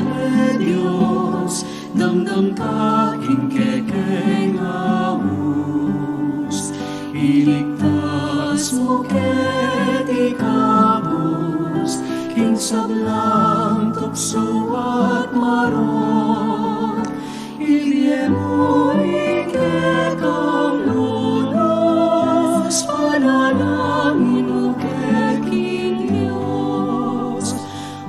remedios, damdam kaking kekeng awus. Iligtas mo ket ikabus, king sablang tukso at marot. Ibigay mo ikekang lunos, panalangin mo keking Diyos.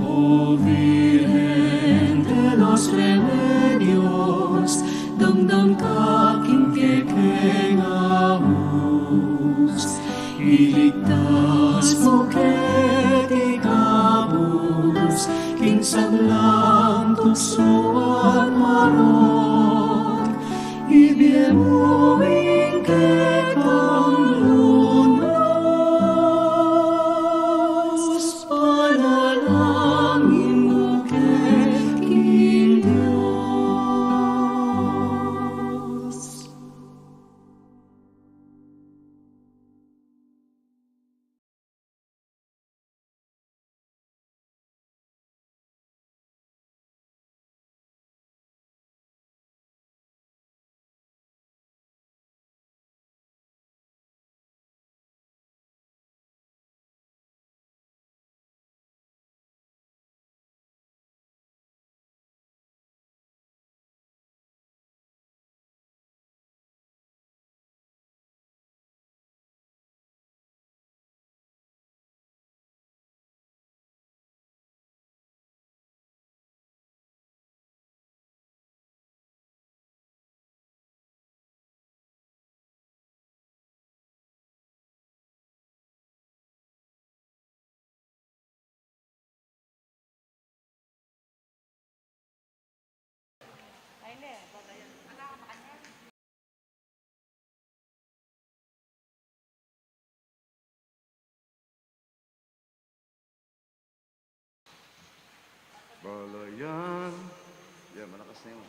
O Virgen de los Remedios, damdam kaking kekeng awus. Iligtas mo ket ikabus, king sablang tukso at marot. Ibigay mo ikekang lunos, panalangin mo keking Diyos. Balayan. Yan, malakas na yun.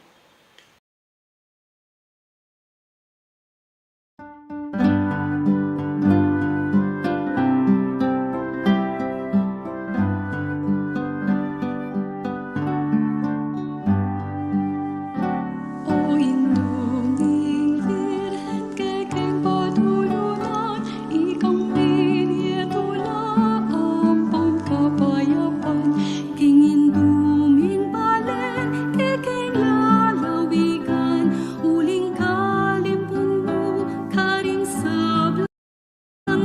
O Inuming Virgen kekeng patulunan, ikang biniyetula ang kapayapaan. King Inuming Balen kekeng lalawigan, uling kalimpun mo karing sablang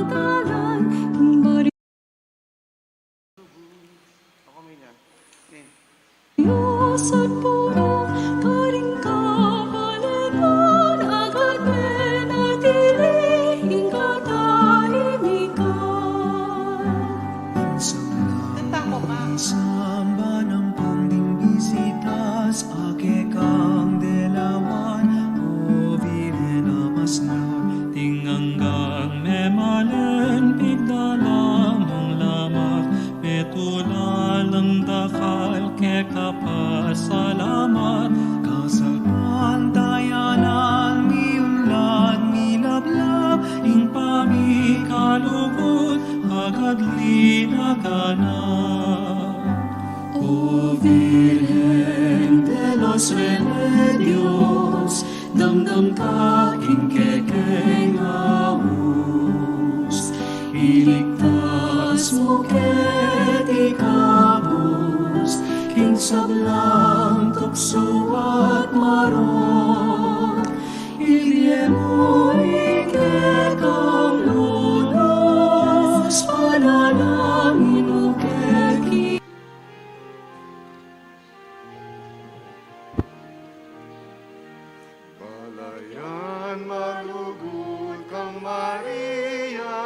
talan. Ako may niyan. Diyos at puro karing kabalagan, agad menatili katahimikan. Samba ng punding bisitas, ake kang delawan, o Virgen amas nalor, tinganggang memalen, pigdalamang lamak, petulalang dakal, ke kapasalamat, kasalpan tayanan, miunlad, milablab, ing pamikalubot, agad linaganan. O Virgen de los Remedios, damdam kaking kekeng awus. Iligtas mo ket ikabus, king sablang tukso at marot. Ibigay mo ikekang lunos, panalangin mo keking Balayan, malugod kang Maria.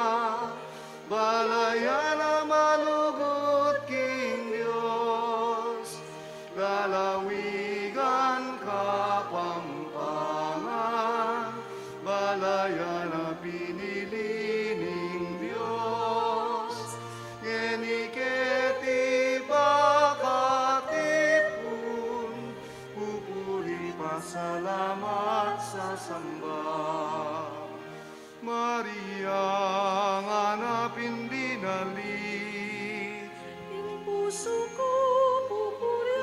Balayan na malugod king Diyos. Lalawigan kapampangan. Balayan na pinili ning Diyos. Geniketi bakatipun. Pupuri pasalamat sa samba. Maria, nganapin dinali. puso ko pupuri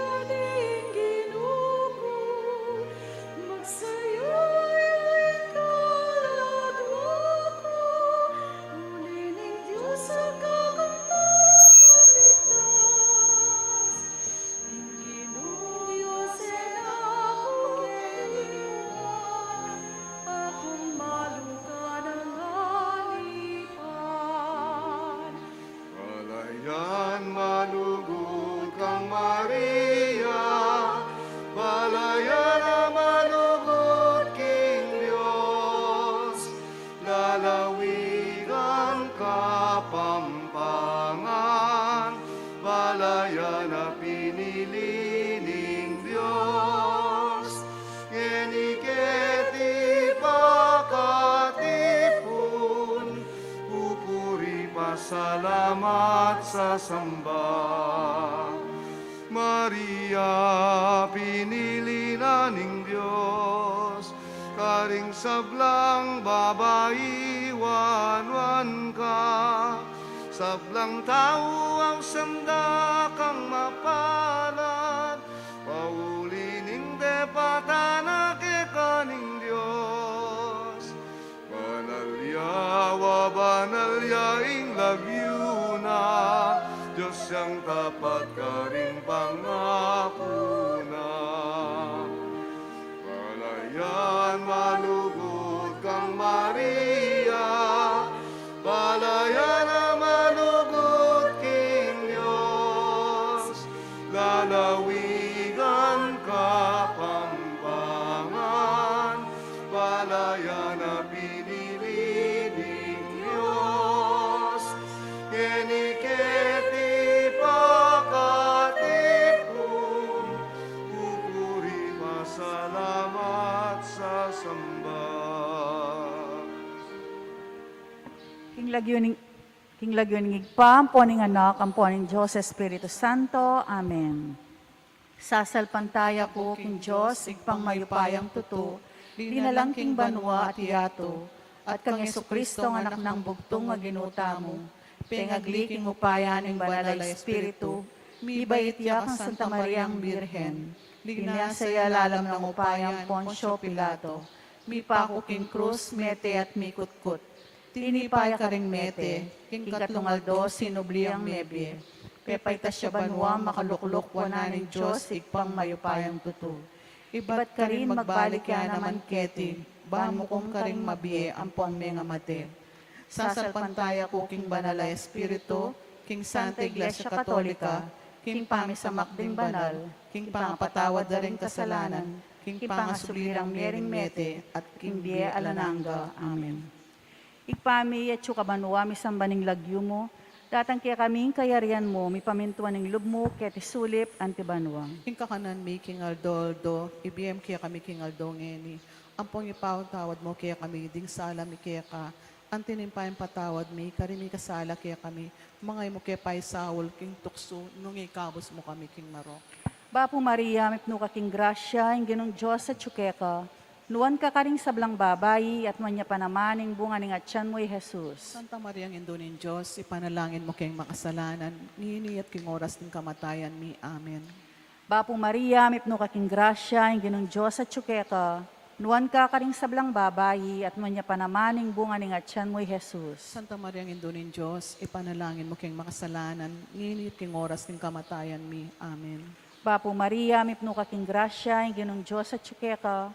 magsasamba. Maria, pinili na ning Diyos, karing sablang babayi, wanwan ka. Sablang tao ang sanda kang mapalad, pauli ning depatana ke kaning Diyos. Banalya wa banalya ing lagyuna, Diyos yang tapat karing pangako na. Balayan malugod kang Maria, balayan na malugod king Diyos, lalawigan ka pampangan, balayan na pinili ning Diyos, keniketi pakatipon, pupuri pasalamat sa samba. King lagyuning igpa, amponing anak, amponing Diyos, Espiritu Santo. Amen. Sasalpantaya ko, King Diyos, igpang mayupayang tuto, dinalang King Banwa at Yato, at kang Kristo ang anak ng bugtong nga ginuta mo, pengagli king upayan ng banalay Espiritu, mibait ya kang Santa Maria ang Birhen, linasaya lalam ng upayang Poncio Pilato, mipako king krus, mete at mikutkut, tinipay ka ring mete, king katlungaldo, sinubli ang nebye, pepay tasya banwa, makaluklok, wananing Diyos, igpang mayupayang tuto. Iba't ka rin magbalik ya naman keti, bamo kong ka ring mabie, ampon me nga mate. Sasalpantaya ko, king banala Espiritu, king Santa Iglesia Katolika, king pamisamak ding banal, king pangapatawad da ring kasalanan, king pangasulirang mering mete, at king die alananga. Amen. Igpami at sukabanwa, misambaning lagyo mo, datang kaya kaming kayarian mo, mi pamintuan ng lub mo, kaya tisulip, antibanwa. King kakanan mi, King Aldoldo, ibiyem kaya kami King Aldo ngeni. Ampong ipawang tawad mo kaya kami, ding sala mi kaya ka. Antinimpayang patawad mi, karimi kasala kaya kami. Mangay mo kaya pa'y sawol, King Tukso, nung ikabos mo kami, King Maro. Bapo Maria, mipno ka king grasya, yung ginong Diyos sa tsukeka, nuwan ka karing sablang babayi, at manya panamaning bunga ning atyan mo'y Jesus. Santa Maria ang Indunin Diyos, ipanalangin mo kayong makasalanan, nini at king oras ng kamatayan mi. Amen. Bapo Maria, mipno ka king grasya, yung ginong Diyos sa tsukeka, nuwan ka karing sablang babayi, at manya panamaning bunga ning atyan mo'y Jesus. Santa Maria ang Indunin Diyos, ipanalangin mo kayong makasalanan, nini at king oras ng kamatayan mi. Amen. Bapo Maria, mipno ka king grasya, yung ginong Diyos sa tsukeka,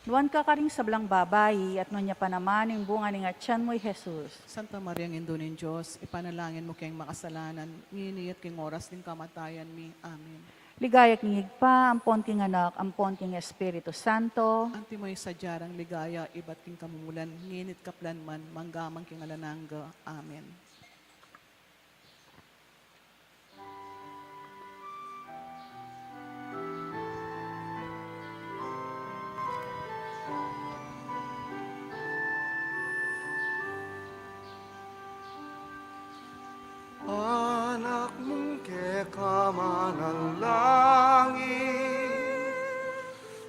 nuwan ka karing sablang babayi, at manya panamaning bunga ning atyan mo'y Jesus. Santa Maria ang Indunin Diyos, ipanalangin mo kayong makasalanan, nini at king oras ng kamatayan mi. Amen. Ligayak ngig pa, ampon king anak, ampon king Espiritu Santo. Anti mo'y sadyarang ligaya, iba't king kamumulan, nginit kaplan man, manggamang king alananga. Amen. Anak mong kekamanalangin,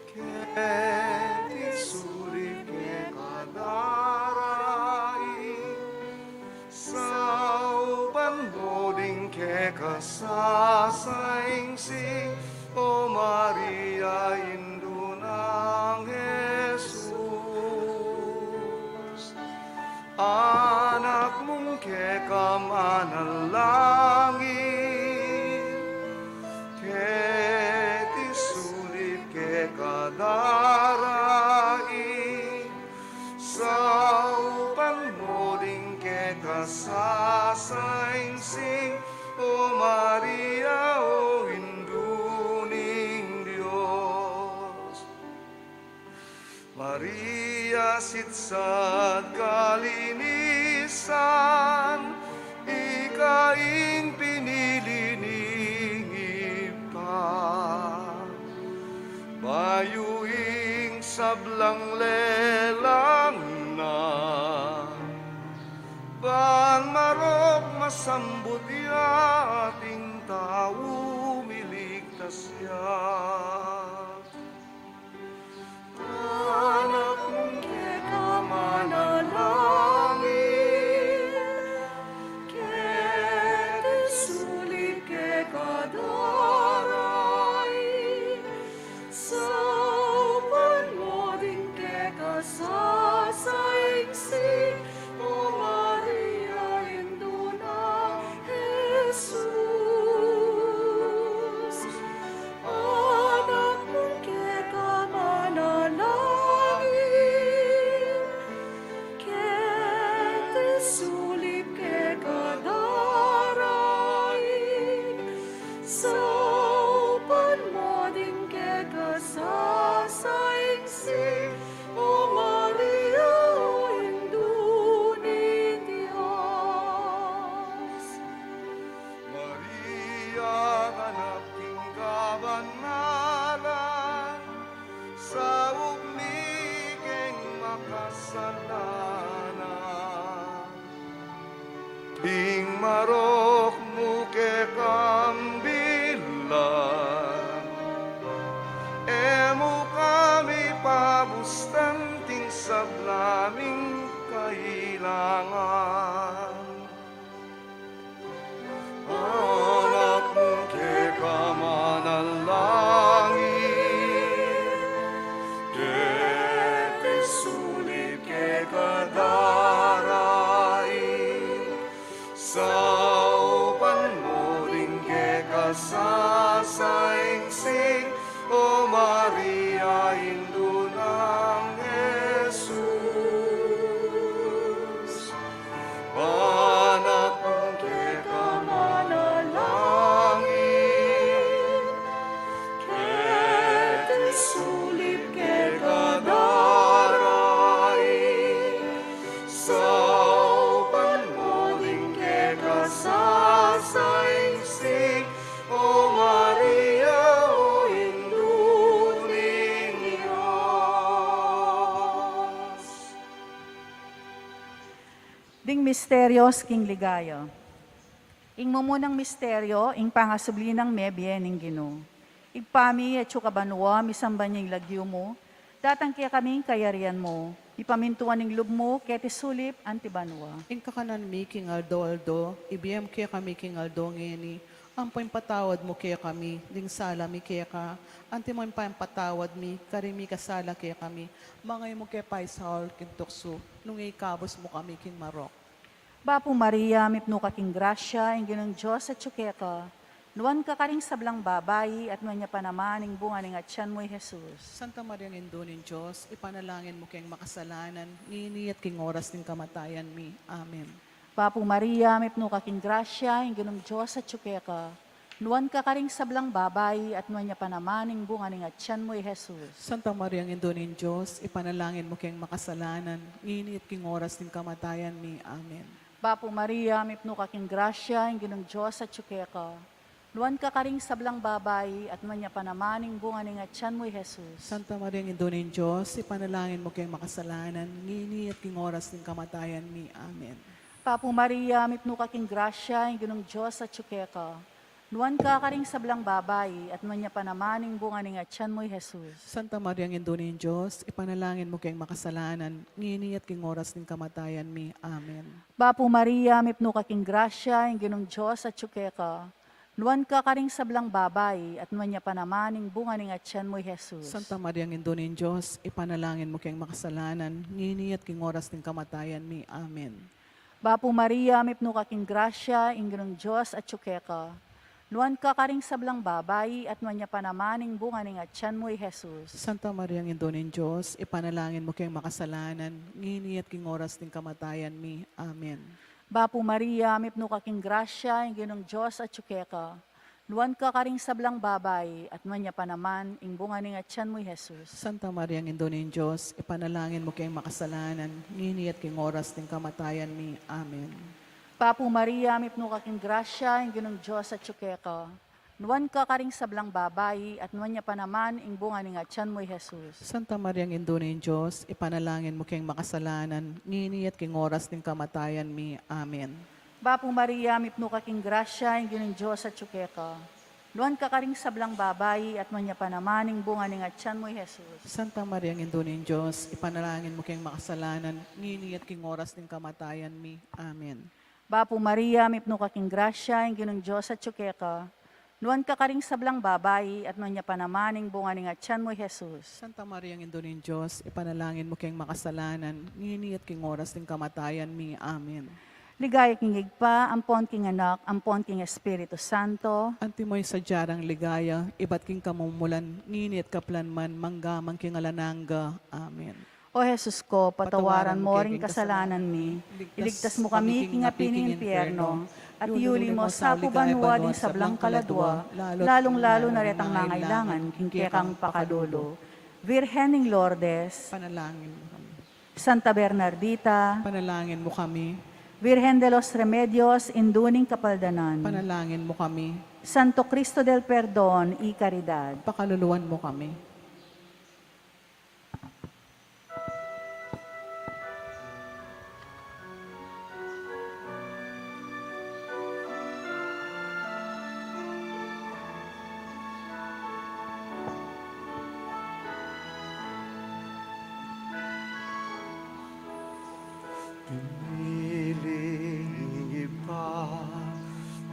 ketisuri kekadarain, sauban boding kekasasaingsi, O Maria, Indu ng Jesus. Anak mong kekamanalangin, ketisulit kekadarain, sa upan mo ding kekasasainsing, O Maria, O Induning Diyos. Maria, sitsat kalinisan, ikaing pinili ning ipan. Bayuing sablang lelang na, ban marok masambut yan, siya. Anak mong keka manalangin, kete sulit keka daray, sa upan mo din keka sasaiksi, O Maria, induna Jesus. Anak mong keka manalangin, kete sulit keka daray, sa upan mo din keka sasaiksi, O Maria, induni Diyos. Maria, anak king kabanalan, sa umiging makasalanan. Ding marok mo ke kambilan, emo kami pabustanting sablaming kailangan. Anak mong keka manalangin, kete sulit keka daray, sa upan mo din keka sasaingsing, O Maria, indunang Jesus. Anak mong keka manalangin, kete sulit keka daray, sa upan mo din keka sasaingsing, O Maria, o induling Diyos. Ding misteryos king ligayo. Ing mumunang misteryo, ing pangasubli ng mebye ning Ginoo. Igpami at sukabanwa, misamban niyang lagyo mo, datang kaya kaming kayarian mo, ipamintuan ning lub mo, kete sulip, antibanwa. Ing kakanan mi king Aldo, ibiyem kaya kami king Aldo ngeni, ang patawad mo kaya kami, ding sala mi kaya ka, anti mo patawad mi, karimi kasala kaya kami, mangay mo kaya paisaol king tukso, nung ikabos mo kami king Marok. Bapo Maria, mipno ka king grasya, ing ginong Diyos at tsukeka, nuwan ka karing sablang babayi, at nuwan niya pa naman, ing bunga ning atyan mo'y Jesus. Santa Maria ng Indunong Diyos, ipanalangin mo kayong makasalanan, ngini at king oras ng kamatayan mi. Amen. Bapo Maria, mipno ka king grasya, ing ginong Diyos at tsukeka, nuwan ka karing sablang babayi, at nuwan niya pa naman, ing bunga ning atyan mo'y Jesus. Santa Maria ng Indunong Diyos, ipanalangin mo kayong makasalanan, ngini at king oras ng kamatayan mi. Amen. Bapo Maria, mipno ka king grasya, ing ginong Diyos at tsukeka, nuwan ka karing sablang babayi, at nuwan niya pa naman, ing bunga ning atyan mo'y Jesus. Santa Maria ng Indunong Diyos, ipanalangin mo kayong makasalanan, ngini at king oras ng kamatayan mi. Amen. Papo Maria, mipno ka king grasya, ing ginong Diyos at tsukeka, nuwan ka karing sablang babayi, at nuwan niya pa naman, ing bunga ning atyan mo'y Jesus. Santa Maria ng Indunong Diyos, ipanalangin mo kayong makasalanan, ngini at king oras ng kamatayan mi. Amen. Bapo Maria, mipno ka king grasya, ing ginong Diyos at tsukeka, nuwan ka karing sablang babayi, at nuwan niya pa naman, ing bunga ning atyan mo'y Jesus. Santa Maria ng Indunong Diyos, ipanalangin mo kayong makasalanan, ngini at king oras ng kamatayan mi. Amen. Bapo Maria, mipno ka king grasya, ing ginong Diyos at tsukeka, nuwan ka karing sablang babayi, at nuwan niya pa naman, ing bunga ning atyan mo'y Jesus. Santa Maria ng Indunong Diyos, ipanalangin mo kayong makasalanan, ngini at king oras ng kamatayan mi. Amen. Bapo Maria, mipno ka king grasya, ing ginong Diyos at tsukeka, nuwan ka karing sablang babayi, at nuwan niya pa naman, ing bunga ning atyan mo'y Jesus. Santa Maria ng Indunong Diyos, ipanalangin mo kayong makasalanan, ngini at king oras ng kamatayan mi. Amen. Bapo Maria, mipno ka king grasya, ing ginong Diyos at tsukeka, nuwan ka karing sablang babayi, at nuwan niya pa naman, ing bunga ning atyan mo'y Jesus. Santa Maria ng Indunong Diyos, ipanalangin mo kayong makasalanan, ngini at king oras ng kamatayan mi. Amen. Bapo Maria, mipno ka king grasya, ing ginong Diyos at tsukeka, Luan ka karing sablang babayi at manya panamaning bunga ng atyan mo, Jesus. Santa Maria, ang Ino ng Diyos, ipanalangin mo kayong makasalanan, ngini at king oras ng kamatayan mi. Amen. Bapo Maria, mipno ka king grasya, ang ginong Diyos at tsukeka. Luan ka karing sablang babayi at manya panamaning bunga ng atyan mo, Jesus. Santa Maria, ang Ino ng Diyos, ipanalangin mo kayong makasalanan, ngini at king oras ng kamatayan mi. Amen. Ligaya king igpa, ampon king anak, ampon king Espiritu Santo. Antimoy sa jarang ligaya, iba't king kamumulan, ngini at kaplanman, manggamang king alananga. Amen. O Jesus ko, patawaran mo ring kasalanan mi. Iligtas mo kami king apining impyerno. At iuli mo sa kubanwa din sablang kaladwa, lalong-lalo na retang nangailangan, king kekang pakadulo. Virhening Lourdes, Panalangin mo kami. Santa Bernardita, Panalangin mo kami. Virgen de los Remedios, induning kapaldanan. Panalangin mo kami. Santo Cristo del Perdón y Caridad. Pakaluluwan mo kami. Piniling ipa,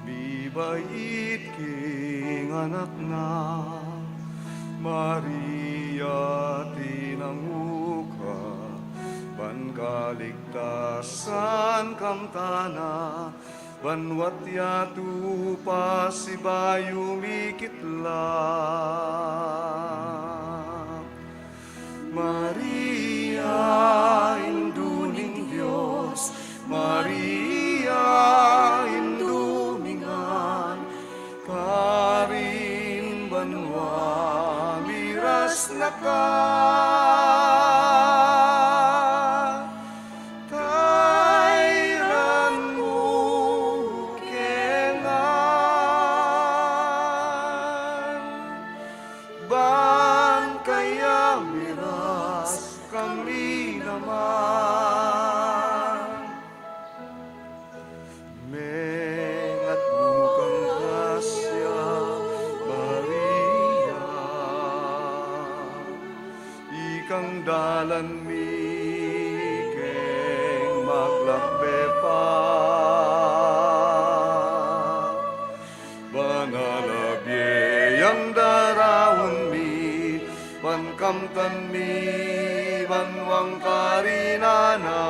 bibait king anak na, Maria tinanguka, pankaligtasan kamtana, banwat yatu pa si bayu mikitla. Maria, induning Diyos, Maria, indumingan, karin banwa, miras na ka. Tayran mo kengan, ban kaya miras kami naman. Mengat bukang grasya, Maria, ikang dalan mi keng maglakbe pa. Banalabiyang darawon mi, pankamtan mi, banwang karinana.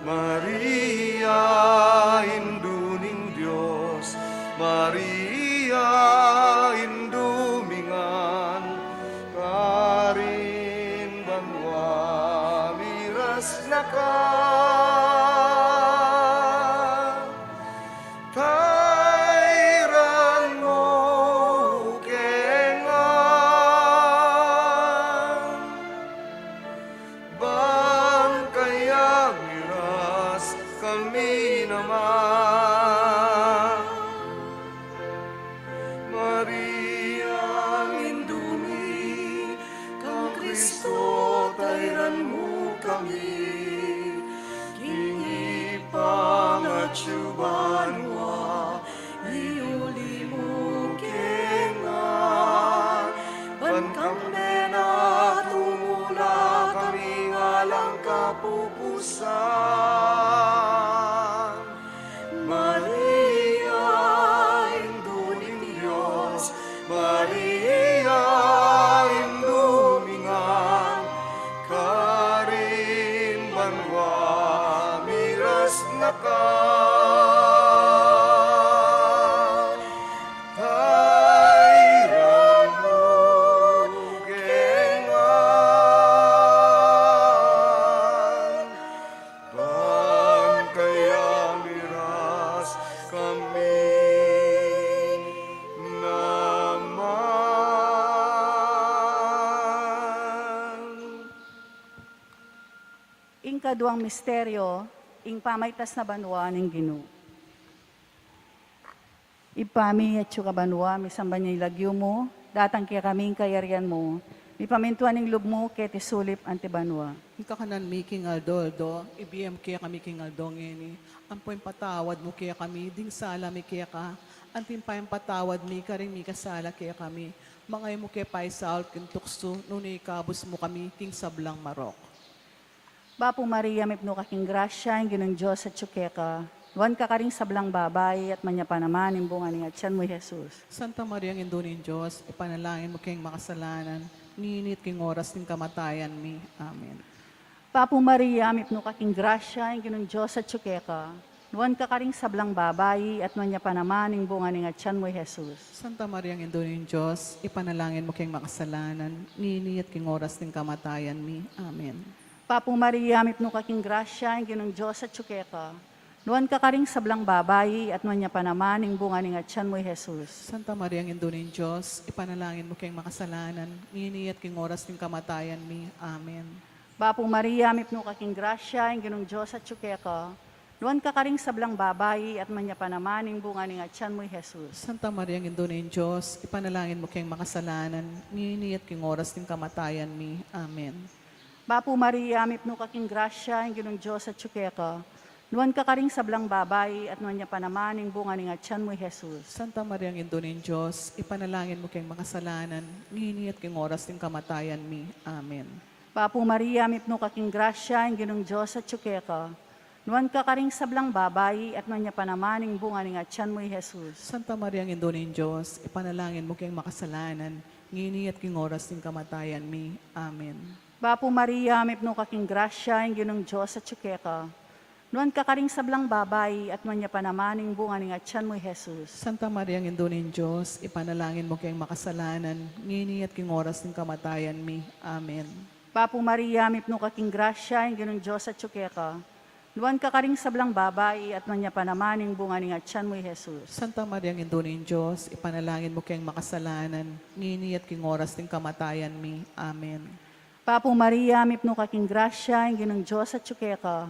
Maria, induning Diyos, Maria, indumingan, karin banwa, miras na ka. Tayran mo kengan, ban kaya miras kami naman. Maria, indumi, kang Kristo, tayran mo kami. Kingi pangatsubanwa, iuli mo kengan, ban kami na tumula kami ngalang kapupusan. Maria, induling Diyos, Maria, indumingan, karin banwa, miras na ka. Tayran mo kengan, ban kaya miras kami naman. Ing kaduang misteryo, ing pamaytas na banwa ng Ginoo. Ipami at suka banwa, misamba niya ilagyo mo, datang kaya kaming kayarian mo, Ipamintuan ng lubmo ket isulip antibanwa. Kakanan mi King Aldoldo, ibiyem kaya kami King Aldong ngeni. Ampoy patawad mo kaya kami, ding sala mi kaya ka. Antin pa yung patawad mi, karing mi kasala kaya kami. Mangay mo kaya paisal, kintukso, nuni kabus mo kami, King Sablang Marok. Bapo Maria, mipno kaking grasya, ang ginong Diyos at tsukeka. Wan ka karing sablang babay at manya pa naman imbungan ni Atyan mo, Jesus. Santa Maria, ang Indunin Diyos, ipanalangin mo kayong makasalanan, ninit king oras ng kamatayan mi. Amen. Bapo Maria, mipno kaking grasya, ang ginong Diyos at tsukeka. Wan ka karing sablang babay at manya pa naman imbungan ni Atyan mo, Jesus. Santa Maria, ang Indunin Diyos, ipanalangin mo kayong makasalanan, ninit king oras ng kamatayan mi. Amen. Papo Maria, mipno kaking grasya, ang ginong Diyos at tsukeka. Nuan ka karing sablang babay at nuan niya pa naman ing bunga ng Atyan mo, Jesus. Santa Maria, ang Indunin Diyos, ipanalangin mo kayong makasalanan, ninit king oras ng kamatayan mi. Amen. Papo Maria, mipno kaking grasya, ang ginong Diyos at tsukeka. Nuan ka karing sablang babay at manya pa naman ing bunga ng Atyan mo, Jesus. Santa Maria, ang Indunin Diyos, ipanalangin mo kayong makasalanan, ninit king oras ng kamatayan mi. Amen. Papo Maria, mipno kaking grasya, ang ginong Diyos at tsukeka. Nuan ka karing sablang babay at nuan niya pa naman ing bunga ng Atyan mo, Jesus. Santa Maria, ang Indunin Diyos, ipanalangin mo kayong makasalanan, ninit king oras ng kamatayan mi. Amen. Papo Maria, mipno kaking grasya, ang ginong Diyos at tsukeka. Nuan ka karing sablang babay at nuan niya pa naman ing bunga ng Atyan mo, Jesus. Santa Maria, ang Indunin Diyos, ipanalangin mo kayong makasalanan, ninit king oras ng kamatayan mi. Amen. Papo Maria, mipno kaking grasya, ang ginong Diyos at tsukeka. Nuan ka karing sablang babay at nuan niya pa naman ing bunga ng Atyan mo, Jesus. Santa Maria, ang Indunin Diyos, ipanalangin mo kayong makasalanan, ninit king oras ng kamatayan mi. Amen. Papo Maria, mipno kaking grasya, ang ginong Diyos at tsukeka. Nuan ka karing sablang babay at nuan niya pa naman ing bunga ng Atyan mo, Jesus. Santa Maria, ang Indunin Diyos, ipanalangin mo kayong makasalanan, ninit king oras ng kamatayan mi. Amen. Papo Maria, mipno kaking grasya, ang ginong Diyos at tsukeka.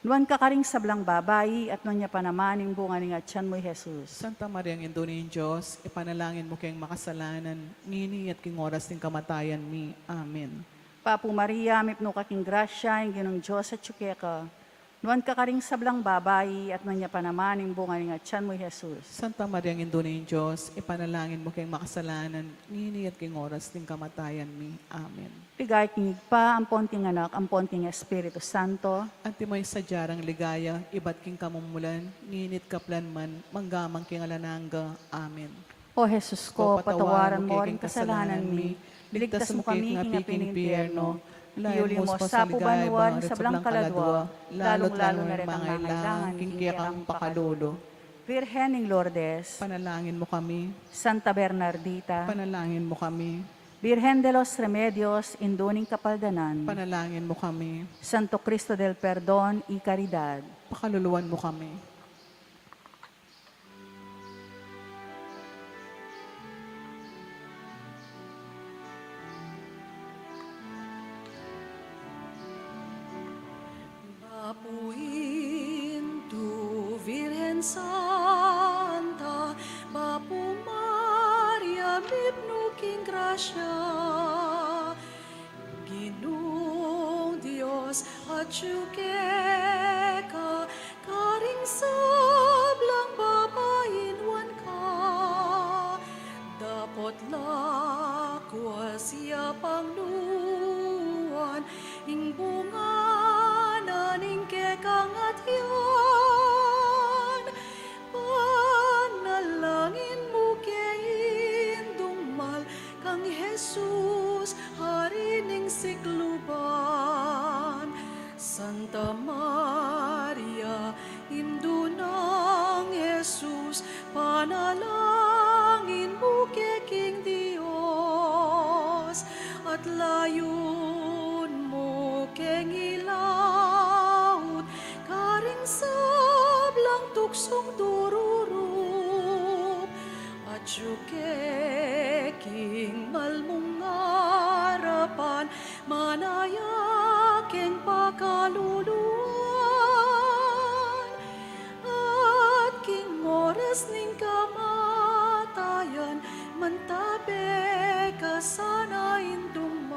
Nuan ka karing sablang babay at nuan niya pa naman ing bunga ng Atyan mo, Jesus. Santa Maria, ang Indunin Diyos, ipanalangin mo kayong makasalanan, ninit king oras ng kamatayan mi. Amen. Papo Maria, mipno kaking grasya, ang ginong Diyos at tsukeka. Nuan ka karing sablang babay at nuan niya pa naman ing bunga ng Atyan mo, Jesus. Santa Maria, ang Indunin Diyos, ipanalangin mo kayong makasalanan, ninit king oras ng kamatayan mi. Amen. Pigay kinig pa, ang ponting anak, ang ponting Espiritu Santo. Antimoy sa jarang ligaya, iba't king kamumulan, ninit kaplan man, manggamang king alananga. Amen. O Jesus ko, patawaran mo ring kasalanan mi. Biligtas mo kami, king aping impyerno. Iuli mo sa pubanuan, sa blang kaladwa, lalong-lalo na rin ang nangailangan, king kaya kang pakalolo. Virhen ng Lourdes, Panalangin mo kami, Santa Bernardita, panalangin mo kami, Virgen de los Remedios, Induning Kapaldanan, panalangin mo kami, Santo Cristo del Perdón y Caridad, pakaluluwan mo kami. Bapuin tu, Virgen Santa, Bapu Maria, mipno king grasya, Ginong Dios at tsukeka, karing sablang babainwan ka, dapot lakwas siya pangluan, ing bunga naning kekang at yan, panalangin mo kain dumal kang Jesus, hari ning sikluban. Santa Maria, indunang Jesus, panalangin mo keking Dios, at layon mo keng ilaut, karing sablang tuksong tururup, at keking malmong harapan, manayaking pakaluluan, at king oras ning kamatayan, mantabe ka sana induman.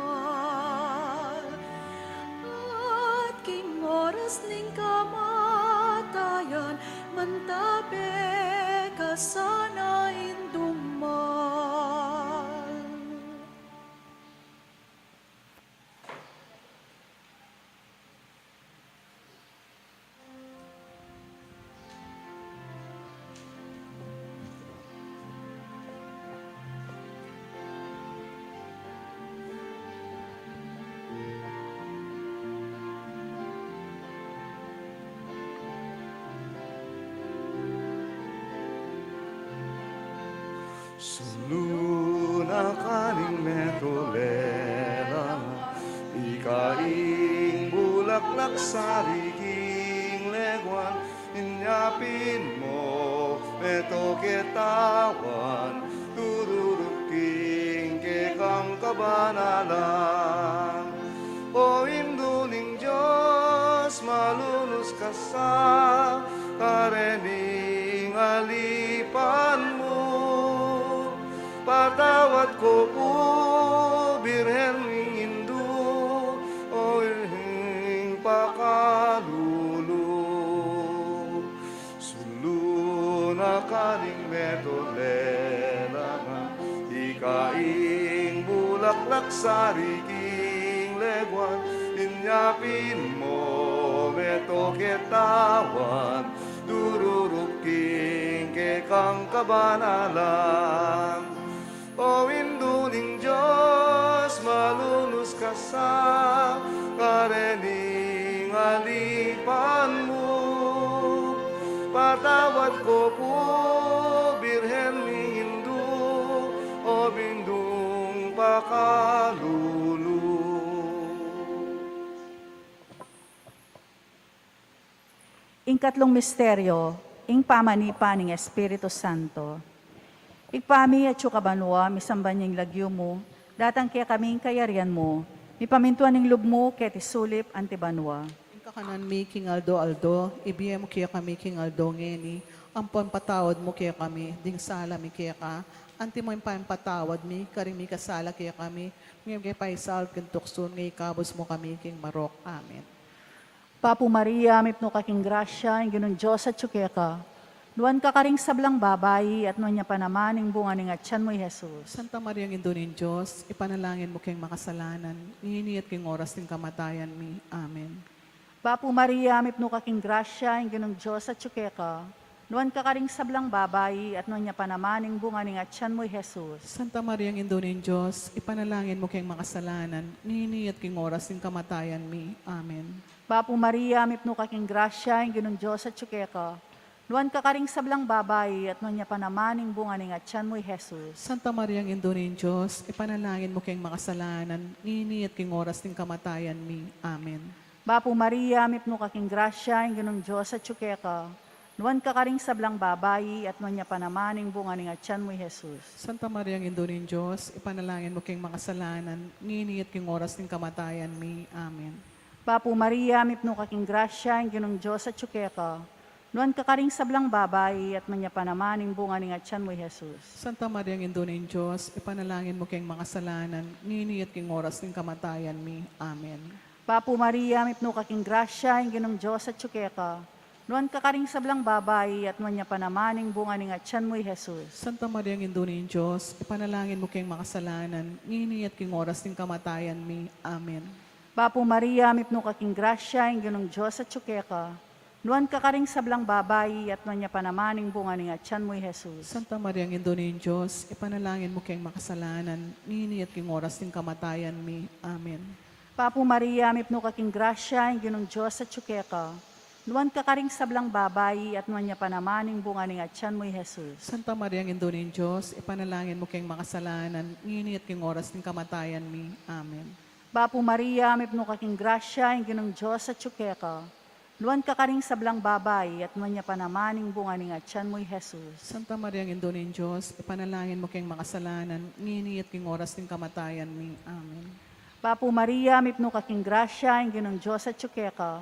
Luna kaning metolera, ikaing bulaklak sa riging legwan, inyapin mo, meto ketawan, tururuking kekang kabanalan. O induning Diyos, malunus ka sa karening alipan mo. Patawad ko po, Birhen ng Hindu, o Birheng pakalulu. Sulu na kaning metolela nga, ikaing bulaklak sa riging legwan, inyapin mo, meto ketawan, dururuking kekang kabanalan. O induning Diyos, malunus ka sa karening alipan mo. Patawad ko po, Birhen ng Hindu, o bindung pakalulu. Ikatlong misteryo, ing pamanipan ng Espiritu Santo. Igpami at sukabanwa, misambanyang lagyo mo, datang kaya kaming kayarian mo, mipamintuan ng lub mo, kaya tisulip antibanwa. Ing kakanan mi, King Aldo, ibiyem mo kaya kami, King Aldo, ngeni, ampon patawad mo kaya kami, ding sala mi kaya ka, anti mo yung patawad mi, karing mi kasala kaya kami, ngayon kaya paisal, kintuksun, ngay kabos mo kami, King Marok. Amen. Papu Maria, mipno kaking grasya, ang ginong Diyos at tsukeka. Nuan ka karing sablang babayi, at nuan niya pa naman ang bunga ng atyan mo, Jesus. Santa Maria, ng Indunin Diyos, ipanalangin mo kayong makasalanan, nihini at king oras ng kamatayan mi. Amen. Papu Maria, mipno kaking grasya, ang ginong Diyos at tsukeka. Nuan ka karing sablang babayi, at nuan niya pa naman ang bunga ng atyan mo, Jesus. Santa Maria, ng Indunin Diyos, ipanalangin mo kayong makasalanan, nihini at king oras ng kamatayan mi. Amen. Papu Maria, mipno kaking grasya, ang ginong Diyos at tsukeka. Nuan ka karing sablang babayi, at nuan niya pa naman ang bunga ng atyan mo, Jesus. Santa Maria, ng Indunin Diyos, ipanalangin mo kayong makasalanan, nihini at king oras ng kamatayan mi. Amen. Papu Maria, mipno kaking grasya, ang ginong Diyos at tsukeka. Nuan ka karing sablang babayi, at nuan niya pa naman ang bunga ng atyan mo, Jesus. Santa Maria, ng Indunin Diyos, ipanalangin mo kayong makasalanan, nihini at king oras ng kamatayan mi. Amen. Papu Maria, mipno kaking grasya, ang ginong Diyos at tsukeka. Nuan ka karing sablang babayi, at manya pa naman ang bunga ng atyan mo, Jesus. Santa Maria, ng Indunin Diyos, ipanalangin mo kayong makasalanan, nihini at king oras ng kamatayan mi. Amen. Papu Maria, mipno kaking grasya, ang ginong Diyos at tsukeka. Nuan ka karing sablang babayi, at manya pa naman ang bunga ng atyan mo, Jesus. Santa Maria, ng Indunin Diyos, ipanalangin mo kayong makasalanan, nihini at king oras ng kamatayan mi. Amen. Papu Maria, mipno kaking grasya, ang ginong Diyos at tsukeka. Nuan ka karing sablang babayi, at nuan niya pa naman ang bunga ng atyan mo, Jesus. Santa Maria, ng Indunin Diyos, ipanalangin mo kayong makasalanan, nihini at king oras ng kamatayan mi. Amen. Papu Maria, mipno kaking grasya, ang ginong Diyos at tsukeka. Nuan ka karing sablang babayi, at nuan niya pa naman ang bunga ng atyan mo, Jesus. Santa Maria, ng Indunin Diyos, ipanalangin mo kayong makasalanan, nihini at king oras ng kamatayan mi. Amen. Papu Maria, mipno kaking grasya, ang ginong Diyos at tsukeka. Nuan ka karing sablang babayi, at nuan niya pa naman ang bunga ng atyan mo, Jesus. Santa Maria, ng Indunin Diyos, ipanalangin mo kayong makasalanan, nihini at king oras ng kamatayan mi. Amen. Papu Maria, mipno kaking grasya, ang ginong Diyos at tsukeka.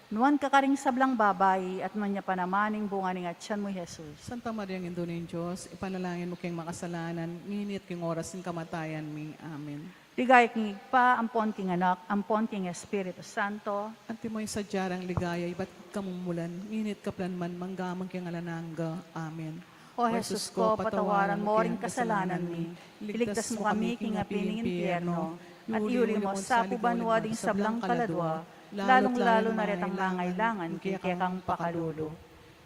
Nuan ka karing sablang babayi, at nuan niya pa naman ang bunga ng atyan mo, Jesus. Santa Maria, ng Indunin Diyos, ipanalangin mo kayong makasalanan, nihini at king oras ng kamatayan mi. Amen. Ligay king pa, ampon king anak, ampon king Espiritu Santo. Anti mo yung sadyarang ligaya, iba't kamumulan, nginit kaplanman, manggamang kayong alananga. Amen. O Jesus ko, patawaran mo ring kasalanan mi. Iligtas mo kami king apining impyerno. At iuli mo sa pubanwa ding sablang kaladwa, lalong-lalo na retang nangailangan, kaya kang pakalulo.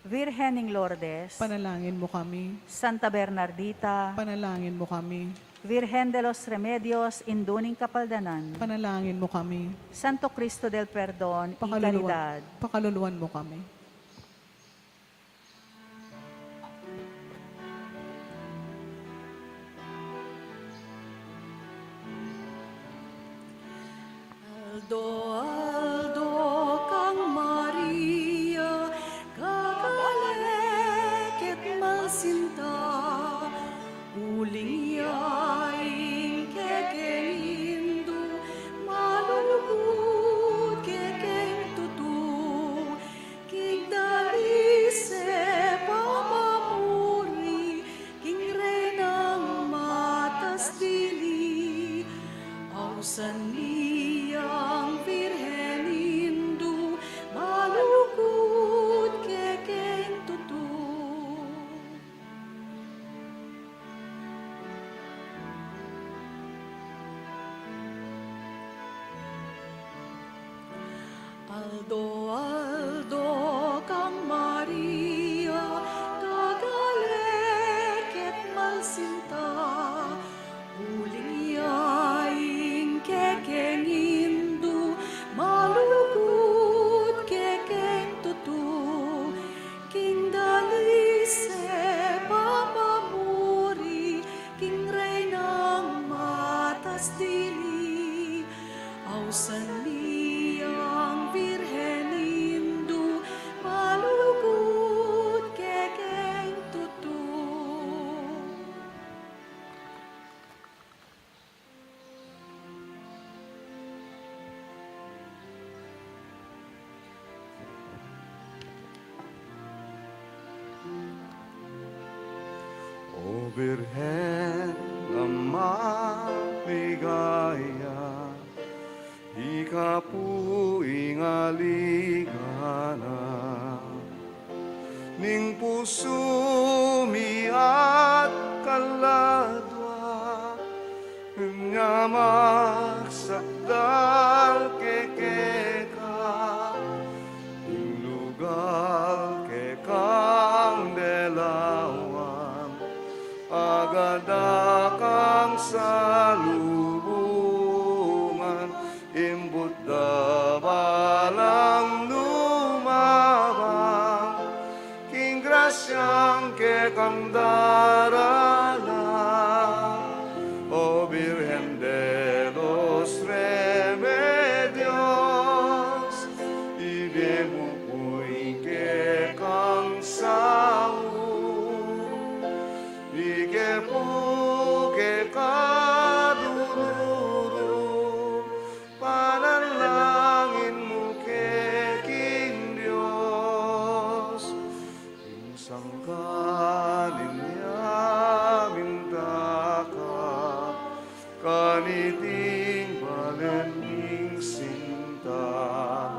Virhen ng Lourdes, Panalangin mo kami, Santa Bernardita, panalangin mo kami, Virgen de los Remedios, Induning Kapaldanan, panalangin mo kami, Santo Cristo del Perdón, y pakaluluwan, Caridad. pakaluluwan mo kami. Aldo kang Maria, kagaleket malsinta, uling yaing kekelindo, malulugod kekeng tutu, kigdalise pamamuri, king renang matas dili, ausan niyang birhenindo, malugod kekeng tutu. Aldo kang Maria, kagaleket malsinta, uling yaing kekenindo, malugod kekeng tutu, king dalise pamamuri, king renang matas dili, ausan niyang birhenindo, malugod kekeng tutu. O Birhen na maligaya, ikapu'y ngaligana, ning puso mi at kaladwa, nya magsakdal kekeka, ning lugal kekang delawan, agada kang salubungan, imbut da balang lumabang, king grasyang kekang darala, o Virgen de los Remedios, ibimupuy kekang sawu, ikepuke kadururu, panalangin mo keking Diyos, insang kanin niya minta ka, kaniting balening sinta,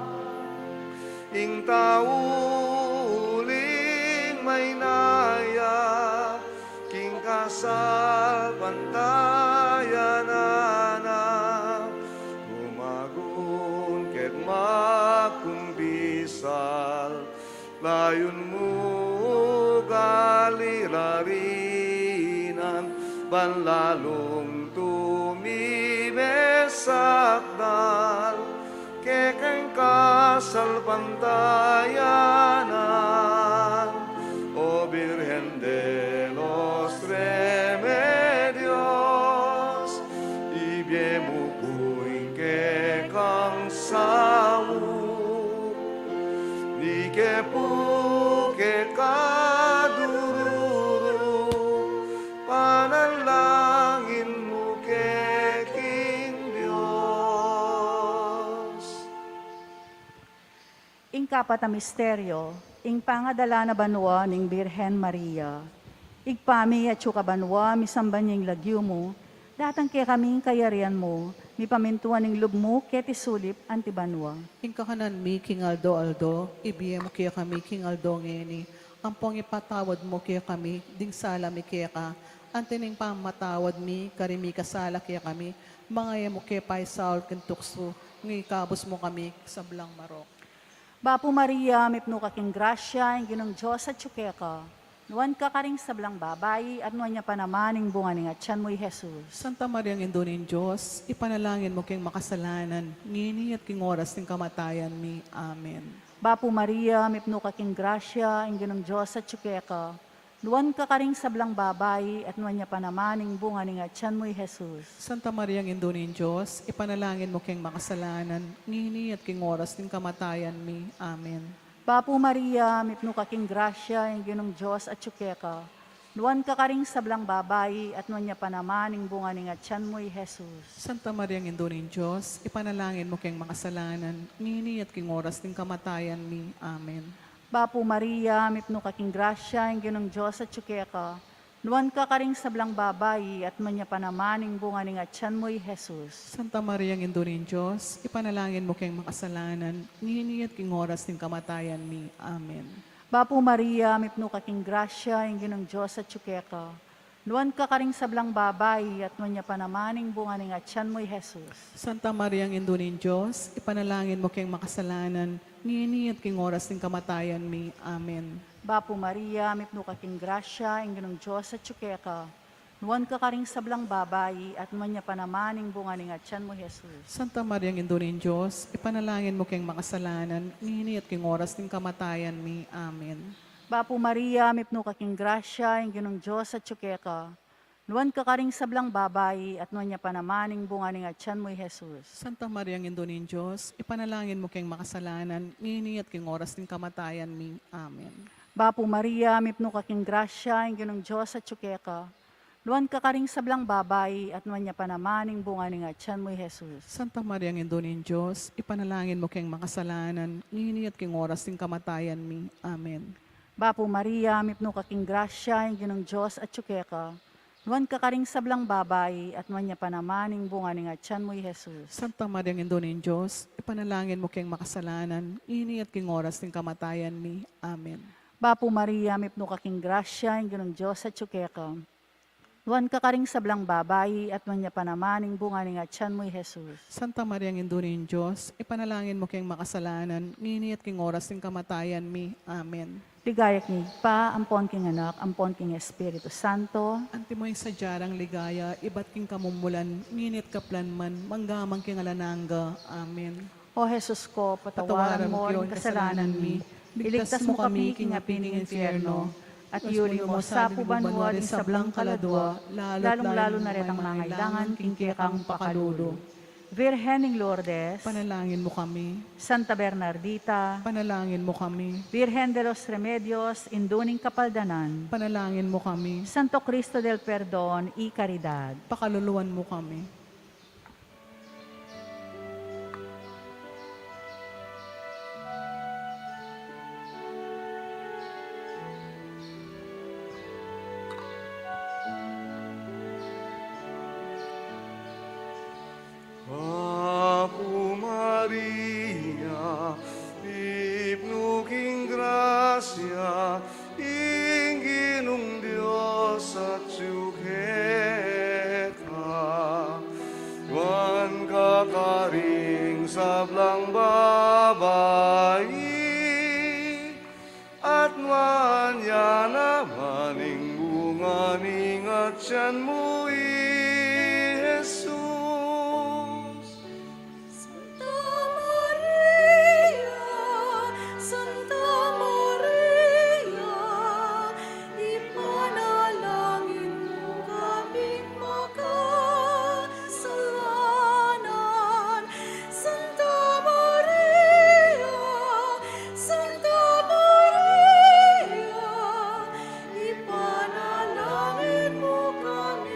ing tauling may naya, king kasal pantayan anak, gumagun ket magkumpisal, layon mo galirarinan, banlalong tumimesakdal, kekeng kasal pantayanan, o Virgen de los Remedios, ibiemupuy kekang sawu, di kepuke kadururu, panalangin mo keking Diyos. Ing kapat na misteryo, ing pangadala na banwa ning Birhen Maria. Igpami at syuka banwa, misamban yung lagyo mo, datang kaya kaming kayarian mo, mi pamintuan ning lub mo, ket isulip anti banwa. Ing kakanan mi, King Aldo, ibiyem mo kaya kami, King Aldo ngeni, ampong ipatawad mo kaya kami, ding sala mi kaya ka, antining pamatawad mi, karimi kasala kaya kami, mga mo kaya pa'y saul kentukso, ngikabos mo kami sa belang marok. Bapo Maria, mipno kaking grasya, ing ginong Diyos at syukeka. Nuwan ka karing sablang babayi, at nuwan niya pa naman ing bunga ning atyan mo'y Jesus. Santa Maria ng Indonin Diyos, ipanalangin mo kayong makasalanan, ngini at king oras ng kamatayan mi. Amen. Bapo Maria, mipno kaking grasya, ing ginong Diyos at syukeka. Luan ka karing sablang babay, at nuan niya pa namaning bunga ni nga tiyan mo'y Jesus. Santa Maria, Indo nin Diyos, ipanalangin mo keng makasalanan, ngini at king oras ng kamatayan mi. Amen. Bapo Maria, mipno ka king grasya, yung ginong Diyos at tsukeka. Luan ka karing sablang babay, at nuan niya pa namaning bunga ni nga tiyan mo'y Jesus. Santa Maria, Indo nin Diyos, ipanalangin mo keng makasalanan, ngini at king oras ng kamatayan mi. Amen. Bapo Maria, mipno ka king grasya, yung ginong Diyos at tsukeka. Luan ka karing sablang babay, at nuan niya pa namaning bunga ni nga tiyan mo'y Jesus. Santa Maria, Indo nin Diyos, ipanalangin mo keng makasalanan, ngini at king oras ng kamatayan mi. Amen. Bapo Maria, mipno ka king grasya, yung ginong Diyos at tsukeka. Luan ka karing sablang babay, at nuan niya pa namaning bunga ni nga tiyan mo'y Jesus. Santa Maria, Indo nin Diyos, ipanalangin mo keng makasalanan, ngini at king oras ng kamatayan mi. Amen. Bapo Maria, mipno ka king grasya, yung ginong Diyos at tsukeka. Luan ka karing sablang babay, at nuan niya pa namaning bunga ni nga tiyan mo'y Jesus. Santa Maria, Indo nin Diyos, ipanalangin mo keng makasalanan, ngini at king oras ng kamatayan mi. Amen. Bapo Maria, mipno ka king grasya, yung ginong Diyos at tsukeka. Luan ka karing sablang babay, at nuan niya pa namaning bunga ni nga tiyan mo'y Jesus. Santa Maria, Indo nin Diyos, ipanalangin mo keng makasalanan, ngini at king oras ng kamatayan mi. Amen. Bapo Maria, mipno ka king grasya, yung ginong Diyos at tsukeka. Luan ka karing sablang babay, at nuan niya pa namaning bunga ni nga tiyan mo'y Jesus. Santa Maria, Indo nin Diyos, ipanalangin mo keng makasalanan, ngini at king oras ng kamatayan mi. Amen. Bapo Maria, mipno ka king grasya, yung ginong Diyos at tsukeka. Luan ka karing sablang babay, at nuan niya pa namaning bunga ni nga tiyan mo'y Jesus. Santa Maria, Indo nin Diyos, ipanalangin mo keng makasalanan, ngini at king oras ng kamatayan mi. Amen. Bapo Maria, mipno ka king grasya, yung ginong Diyos at tsukeka. Luan ka karing sablang babay, at nuan niya pa namaning bunga ni nga tiyan mo'y Jesus. Santa Maria, Indo nin Diyos, ipanalangin mo keng makasalanan, ngini at king oras ng kamatayan mi. Amen. Ligayak ni pa, ampon king anak, ampon king Espiritu Santo. Antimoy sa jarang ligaya, iba't king kamumulan, nginit kaplan man, manggamang king alananga. Amen. O Jesus ko, patawaran mo ang kasalanan mi. Iligtas mo kami king apining infierno. At iuli mo sa pubanwa din sa blang kaladwa, lalong-lalo na rin ang nangailangan king kiyakang pakalulo. Virhening Lourdes, Panalangin mo kami, Santa Bernardita, panalangin mo kami, Virgen de los Remedios, Induning Kapaldanan, panalangin mo kami, Santo Cristo del Perdón y Caridad. pakaluluwan mo kami. Apo Maria, ipnuking grasya, inginong Diyos at suketa. Tuan kakaring sablang babayi, at manya namaning bunga ning at tiyan mo Jesus. Santa Maria, ipanalangin mo kaming makasalanan. Santa Maria, ipanalangin mo kami.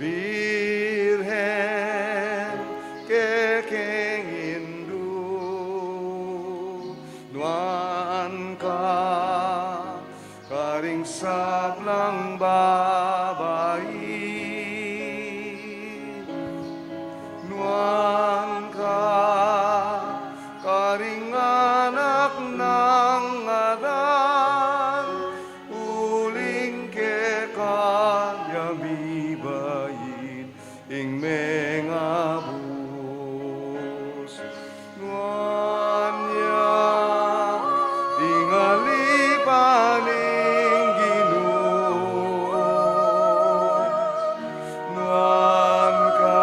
Birhen kekeng indu nuan ka karing sablang babae nuan ka karing anak ng adan uling ke kanyami bayin ing mengabus nuan ya tingali paning Ginoo nuan ka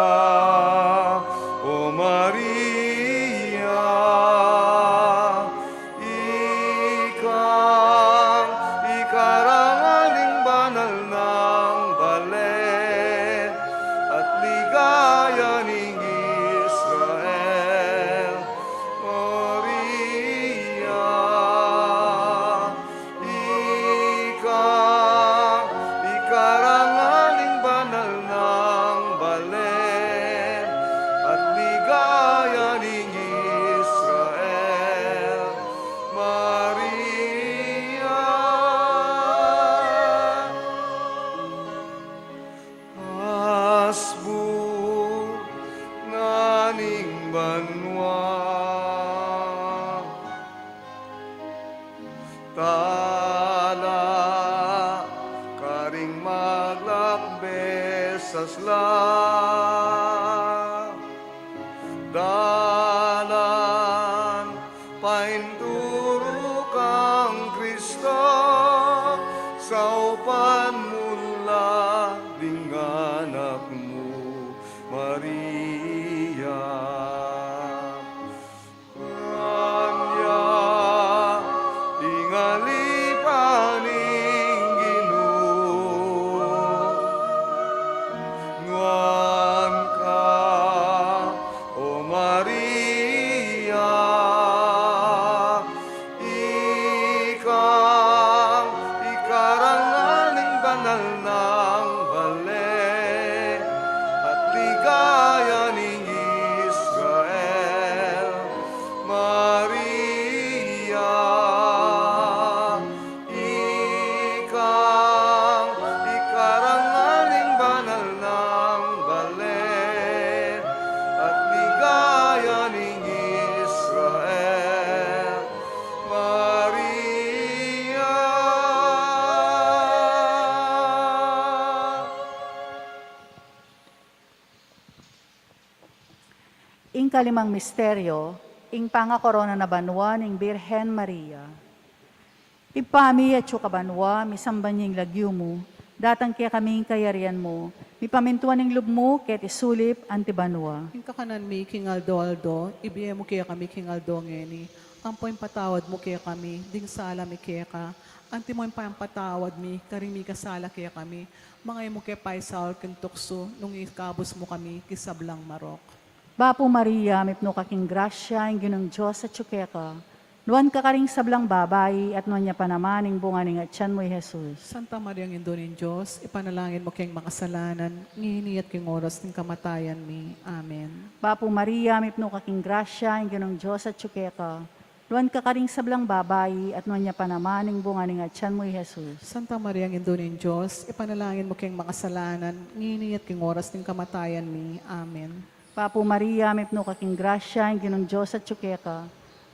o Maria ikarangaling banal ng balen at ligaya ning Israel Maria ikarangaling banal ng balen at ligaya ning Israel Maria Asbun naning banwa tala karing maglakbes sa sla dalan painturo kang Kristo sa upan mula ding anak mo Maria kanya tingali paning Ginoo nuan ka o Maria ikarangaling banal ng balen at ligaya ning Israel Maria ikarangaling banal ng balen at ligaya ning Israel Maria Ing kalimang misteryo, ing pangakorona na banwa ning Birhen Maria. Ipami at kabanwa, misambanying lagyo mo, datang kaya kaming kayarian mo, mipamintuan ng lub mo, ket isulip antibanwa. Ing kakanan mi King Aldo, ibigay mo kaya kami King Aldo ngeni. Ampo yung patawad mo kaya kami, ding sala mi kaya ka. Anti mo yung patawad mi, karing mi kasala kaya kami. Mga mo kaya paisal keng tukso, nung ikabos mo kami, kisablang marok. Bapo Maria, mipno kaking grasya, ing ginong Diyos at tsukeka. Nuan ka karing sablang babay, at nuan niya pa naman ing bunga ning atyan mo, Jesus. Santa Maria ng Indon Diyos, ipanalangin mo kayong makasalanan, ngini at king oras ng kamatayan mi. Amen. Bapo Maria, mipno kaking grasya, ing ginong Diyos at tsukeka. Nuan ka karing sablang babay, at nuan niya pa naman ing bunga ning atyan mo, Jesus. Santa Maria ng Indon Diyos, ipanalangin mo kayong makasalanan, ngini at king oras ng kamatayan mi. Amen. Papo Maria, mipno kaking grasya, ing ginong Diyos at tsukeka.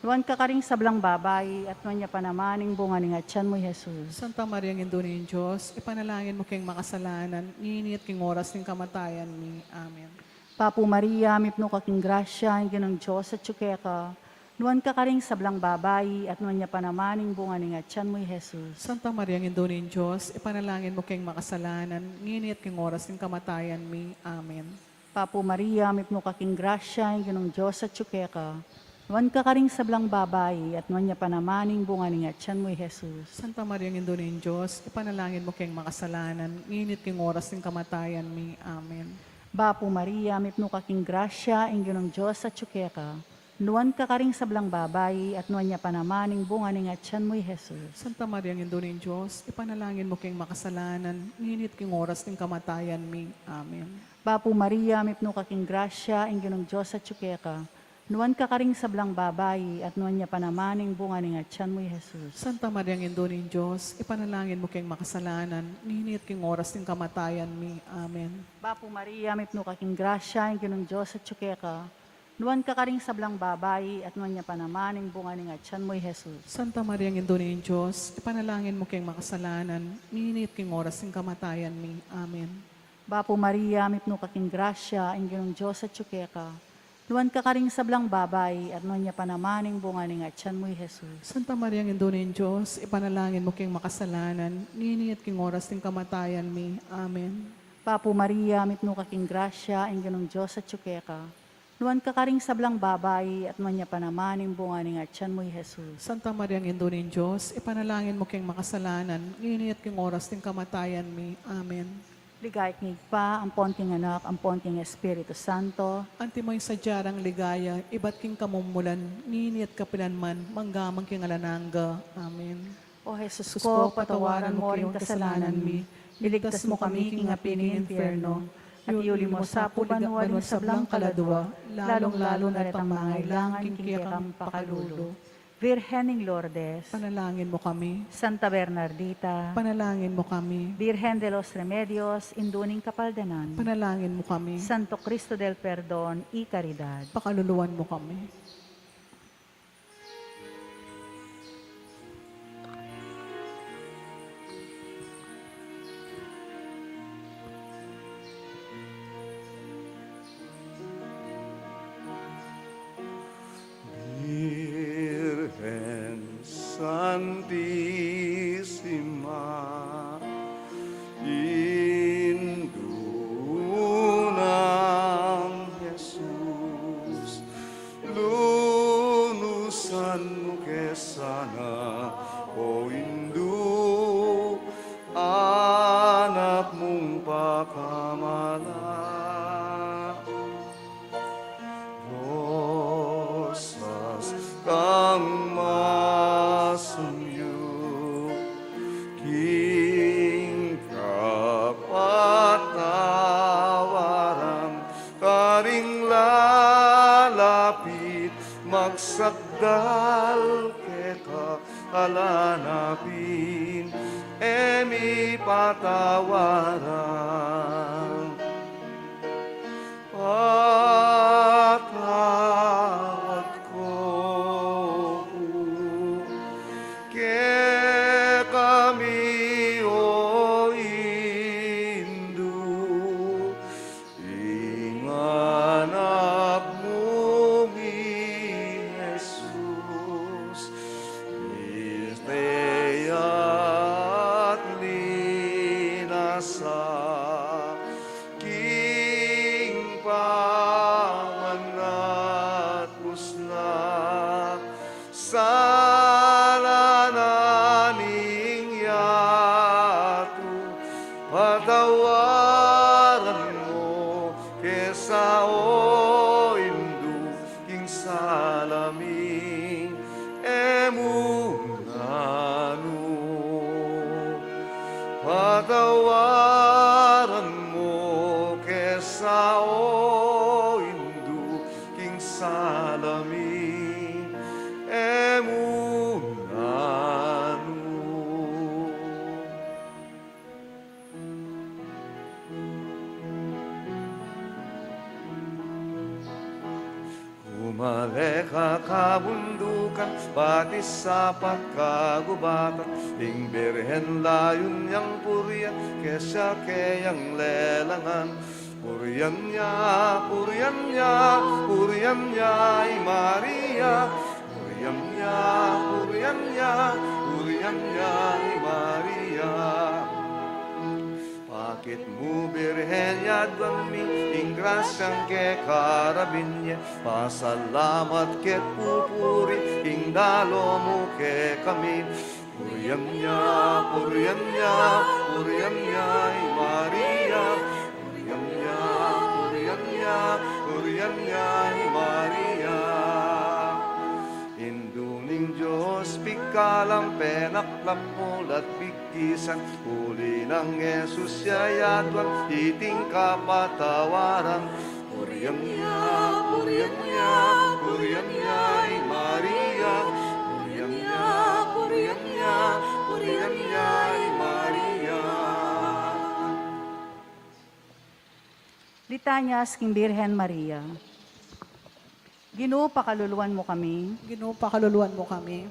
Nuan ka karing sablang babay, at nuan niya pa naman ing bunga ning atyan mo, Jesus. Santa Maria ng Indon Diyos, ipanalangin mo kayong makasalanan, ngini at king oras ng kamatayan mi. Amen. Papo Maria, mipno kaking grasya, ing ginong Diyos at tsukeka. Nuan ka karing sablang babay, at nuan niya pa naman ing bunga ning atyan mo, Jesus. Santa Maria ng Indon Diyos, ipanalangin mo kayong makasalanan, ngini at king oras ng kamatayan mi. Amen. Papo Maria, mipno kaking grasya, ing ginong Diyos at tsukeka. Nuan ka karing sablang babay, at nuan niya pa naman ing bunga ning atyan mo, Jesus. Santa Maria ng Indon Diyos, ipanalangin mo kayong makasalanan, ngini at king oras ng kamatayan mi. Amen. Bapo Maria, mipno kaking grasya, ing ginong Diyos at tsukeka. Nuan ka karing sablang babayi, at nuan niya panamaning bunga ni nga tiyan mo'y Jesus. Santa Maria, Indo ng Diyos, ipanalangin mo king makasalanan, nginit king oras ng kamatayan mi. Amen. Bapo Maria, mipno ka king grasya, ingginong Diyos at tsukeka. Nuan ka karing sablang babayi, at nuan niya panamaning bunga ni nga tiyan mo'y Jesus. Santa Maria, Indo ng Diyos, ipanalangin mo king makasalanan, nginit king oras ng kamatayan mi. Amen. Bapo Maria, mipno ka king grasya, ingginong Diyos at tsukeka. Nuan ka karing sablang babayi, at nuan niya panamaning bunga ni nga tiyan mo'y Jesus. Santa Maria, Indo ng Diyos, ipanalangin mo king makasalanan, nginit king oras ng kamatayan mi. Amen. Bapo Maria, mipno ka king grasya, ingginong Diyos at tsukeka. Nuan ka karing sablang babayi, at nuan niya panamaning bunga ni nga tiyan mo'y Jesus. Santa Maria, Indo ng Diyos, ipanalangin mo king makasalanan, nginit king oras ng kamatayan mi. Amen. Bapo Maria, mipno ka king grasya, ingginong Diyos at tsukeka. Nuan ka karing sablang babayi, at nuan niya panamaning bunga ni nga tiyan mo'y Jesus. Santa Maria, Indo ng Diyos, ipanalangin mo king makasalanan, nginit king oras ng kamatayan mi. Amen. Ligayat ngig pa, ang ponting anak, ang ponting Espiritu Santo. Antimoy sadyarang ligaya, iba't king kamumulan, nginit kapilanman, manggamang king alananga. Amen. O Jesus Sus ko, ko, patawaran mo rin kasalanan mi. Iligtas mo kami king apini impyerno. At iuli mo sa pubanwa rin sa blang kaladwa, lalong-lalo na ritang mangailangan kikikang pakalulo. Virhening Lourdes, Panalangin mo kami, Santa Bernardita, panalangin mo kami, Virgen de los Remedios, Induning Kapaldanan, panalangin mo kami, Santo Cristo del Perdón y Caridad. pakaluluwan mo kami. Virgen Santissima, Indunang Jesus, lunusan mo kesana, o Indu, anak mong pakamala. Rosas kang masunyo, king kapatawaran, karing lalapit, magsagdal kita alanapin, emi patawaran. Patawad ko ke kami, o Indu, inganak mo mi Jesus, isteat linasa, king pamanat pusna, salananing yatu, patawaran mo kesa o Indu, king salaming emunanu. Patawaran mo kesa o Indu, king salaming emunanu. Umaleka kabundukan, batis sa pagkagubatan, ing birhen layon niyang puriyan, kesya kayang lelangan. Puriyan niya, puriyan niya, puriyan niya, ay Maria. Puriyan niya, puriyan niya, puriyan niya, ay Maria. Bakit mo birhen yadwan mi, ing grasyang ke karabinye, pasalamat ket pupuri, ing dalo mo ke kami. Puriyan niya, puriyan niya, puriyan niya, ay Maria. Puriyan niya, puriyan niya, puriyan niya, ay Maria. dalang penaklap mulat bigkisan, huli ng Jesus yayatwan, iting kapatawaran. Puriam niya, puriam niya, puriam niya, ay Maria. Puriam niya, puriam niya, puriam niya, ay Maria. Litanyas king Birhen Maria. Ginoo, pakaluluwan mo kami. Ginoo, pakaluluwan mo kami.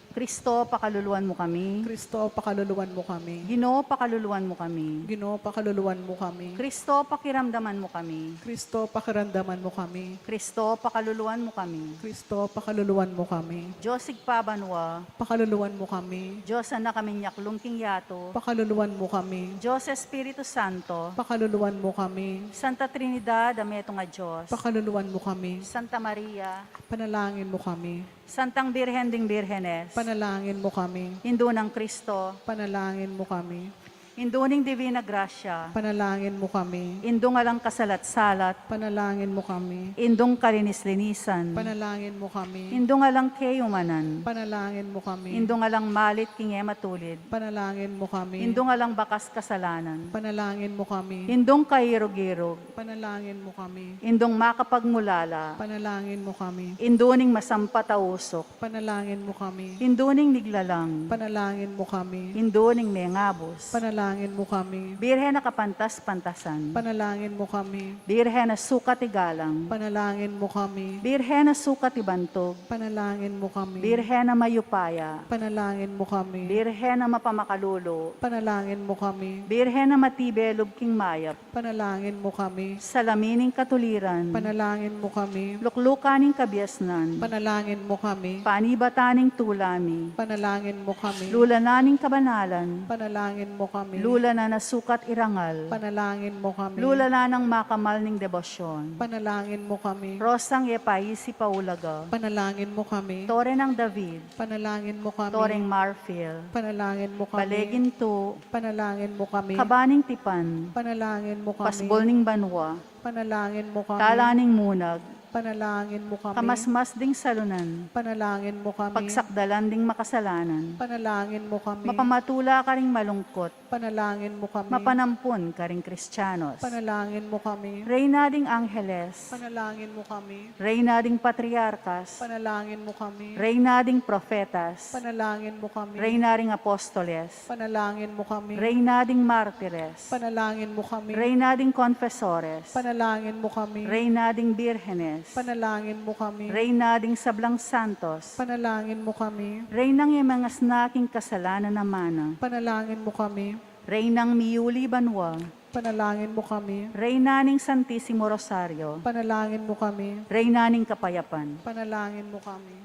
Kristo, pakaluluwan mo kami. Kristo, pakaluluwan mo kami. Ginoo, pakaluluwan mo kami. Ginoo, pakaluluwan mo kami. Kristo, pakiramdaman mo kami. Kristo, pakiramdaman mo kami. Kristo, pakaluluwan mo kami. Kristo, pakaluluwan mo kami. Diyos igpabanwa, Pakaluluwan mo kami. Diyos na kaminyak lungking yato, Pakaluluwan mo kami. Diyos Espiritu Santo, Pakaluluwan mo kami. Santa Trinidad, ameto nga Diyos, Pakaluluwan mo kami. Santa Maria, Panalangin mo kami. Santang Birhen ding Birhenes, Panalangin mo kami. Hindu ng Kristo, Panalangin mo kami. Hindu ning Divina Gracia, Panalangin mo kami. Indong alang kasalat-salat, Panalangin mo kami. Indong kalinis-linisan, Panalangin mo kami. Indong alang kayumanan, Panalangin mo kami. Indong alang malit king matulid, Panalangin mo kami. Indong alang bakas kasalanan, Panalangin mo kami. Indong kairog-irog, Panalangin mo kami. Indong makapagmulala, Panalangin mo kami. Induning masampatausok, Panalangin mo kami. Induning niglalang, Panalangin mo kami. Induning mengabos, Panalangin mo kami. Birhen na kapantas-pantasan, Panalangin mo kami. Birhen na sukat igalang, Panalangin mo kami. Birhen na sukat ibantog, Panalangin mo kami. Birhen na mayupaya, Panalangin mo kami. Birhen na mapamakalulo, Panalangin mo kami. Birhen na matibelog king mayap, Panalangin mo kami. salamining katuliran, Panalangin mo kami. luklukaning kabyasnan, Panalangin mo kami. panibataning tulami, Panalangin mo kami. lulananing kabanalan, Panalangin mo kami. lula na nasukat irangal, Panalangin mo kami. lula na ng makamal ning debosyon, Panalangin mo kami. rosang epaisi paulaga, Panalangin mo kami. tore ng David, Panalangin mo kami. toreng Marfil, Panalangin mo kami. balegin to, Panalangin mo kami. kabaning tipan, Panalangin mo kami. pasbol ning banwa, Panalangin mo kami. talaning munag, Panalangin mo kami. kamasmas ding salunan, Panalangin mo kami. pagsakdalan ding makasalanan, Panalangin mo kami. mapamatula ka ring malungkot, Panalangin mo kami. mapanampun ka ring Kristyanos, Panalangin mo kami. reyna ding Angeles, Panalangin mo kami. reyna ding Patriarkas, Panalangin mo kami. reyna ding Profetas, Panalangin mo kami. reyna ding Apostoles, Panalangin mo kami. reyna ding Martires, Panalangin mo kami. reyna ding Confesores, Panalangin mo kami. reyna ding Birhenes, Panalangin mo kami. reyna ding Sablang Santos, Panalangin mo kami. reynang imangas naking kasalanan na mana, Panalangin mo kami. reynang Miuli Banwa, Panalangin mo kami. reyna ning Santissimo Rosario, Panalangin mo kami. reyna ning Kapayapan, Panalangin mo kami.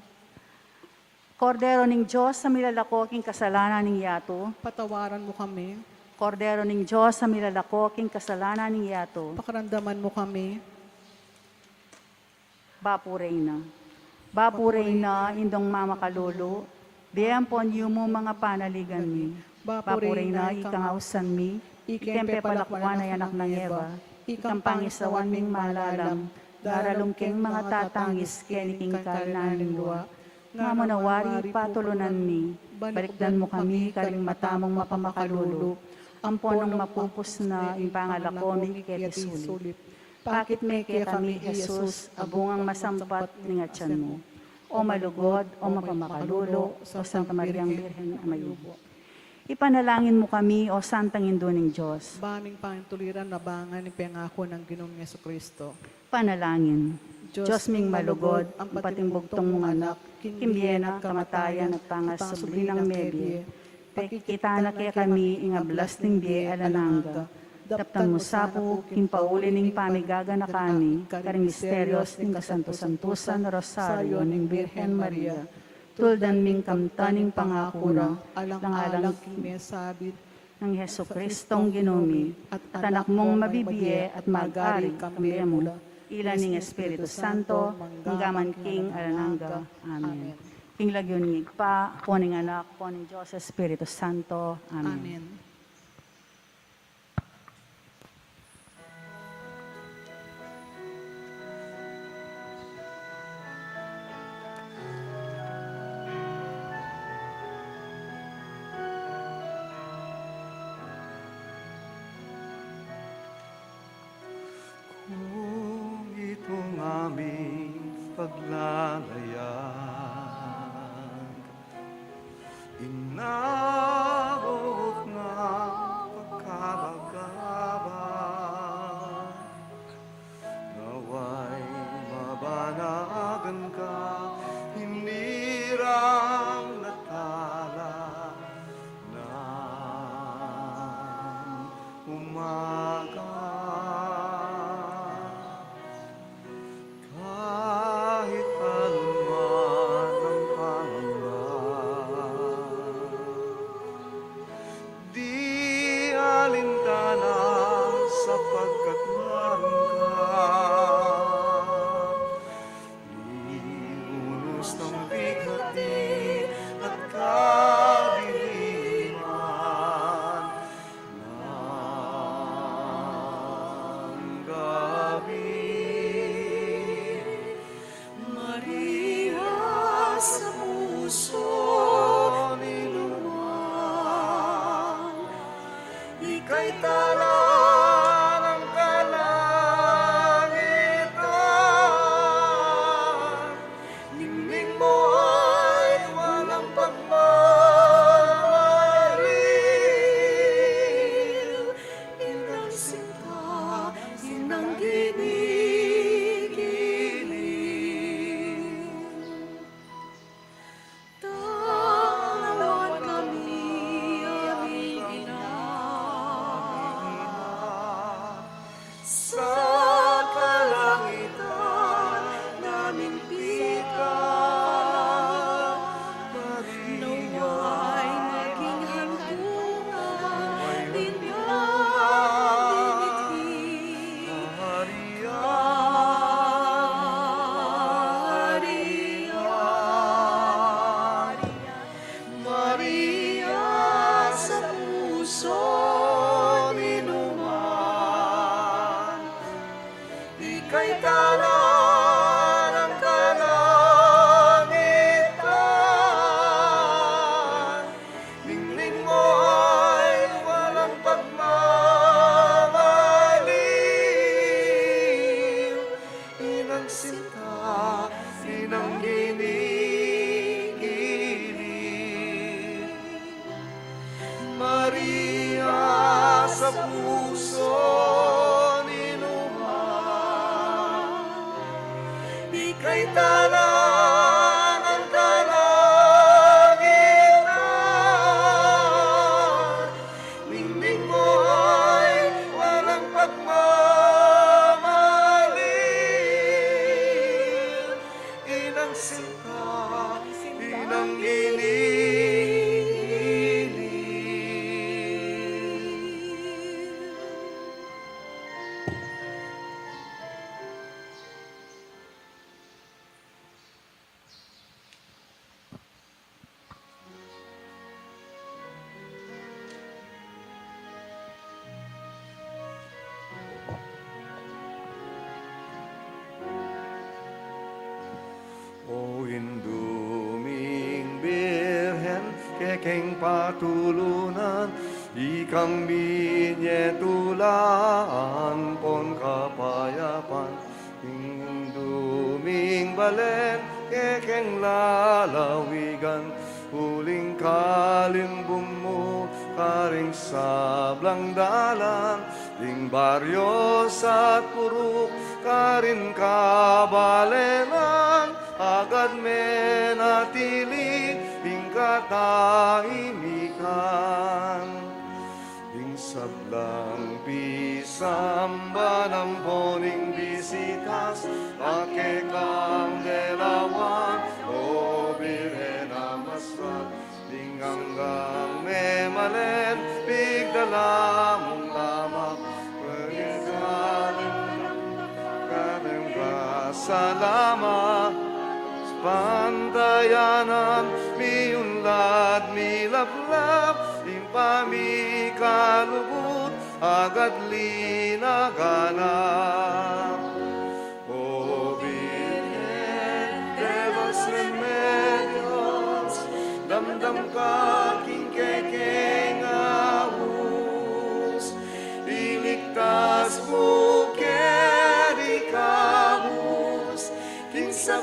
Kordero ning Diyos sa milalakoking kasalanan ning yato, Patawaran mo kami. Kordero ning Diyos sa milalakoking kasalanan ning yato, Pakaramdaman mo kami. Bapu Reyna. Bapu Reyna, indong mama kalulu, biyang pon mo mga panaligan mi. Bapu Reyna, ikangausan mi, ikempe palakwan ay anak ng Eva, ikang pangisawan ming malalam, daralungking mga tatangis, keniking kalnaning luwa, nga manawari patulunan mi, balikdan mo kami, karing matamong mapamakalulu, amponong mapupus na, impangalakomi keti sulit. Pakit may kaya kami, Jesus, abungang masampat ng atyan mo. O malugod, o mapamakalulo, o Santa Mariang Birhen na mayubo. Ipanalangin mo kami, o Santang Induning Diyos. Baming pangintuliran na bangan ni pangako ng Ginoong Yesukristo. Panalangin. Diyos ming malugod, ang patimbugtong mong anak, kimbyena, kamatayan at pangas sa ng mebye. Pagkikita na kaya kami, ingablas ng biye alananga. Daptan mo sapo, kimpauli ning pamigaga na kami, karing misterios ning kasanto-santusan rosaryo ning Birhen Maria, tuldan ming kamtaning pangakura, alang-alang kime sabit, ng Heso Kristong ginumi, at anak mong mabibiye at mag-ari kambiyemo, ilan ning Espiritu Santo, hanggaman king alananga. Amen. King lagyon ngigpa, poning anak, poning Diyos, Espiritu Santo. Amen. Amen. paglalayag. Inabot na pagkabagabag, naway mabanagan ka, hinirang natala ng umaga. Kahit anuman ang pangamba, di alintana sapagkat naroon ka. Iunos ng bigati at kadiliman ng gabi. Maria sa puso niluwang, ika'y tala ng kalangitan. Ningning mo ay walang pagmamaliw, inang sinta, inang ginigiling. Tawad kami, aming ina, sa kalangitan naming pitan. Naway maging hantungan, inyong diniti. Maria, Maria sa puso ninuman, ika'y tala ng kalangitan. Ningning mo ay walang pagmamaliw, inang sinta, inang ginigiling. Maria sa puso ninuman, ika'y tala ng kalangitan. Ningning mo ay walang pagmamaliw, inang sinta, inang ginigiling. O induming Birhen, kekeng patulunan, ikang binyetulaan pon kapayapan. Induming Balen, kekeng lalawigan, huling kalimbong mo, karing sablang dalan, ding baryo sa puruk, karin kabalenan, agad menatili, ding katahimikan. Ding sablang pisamba ng boning bisitas, akekang delawan, o Birhen Amasrat, ding hanggang memalen, bigdala mong lamak, kadang salamat sa pantayanan, miunlad, milablab, impami kalubot, agad linaganap. O Virgen de los Remedios, damdam ka king kekeng ahus, iligtas mo keri kamus, king sa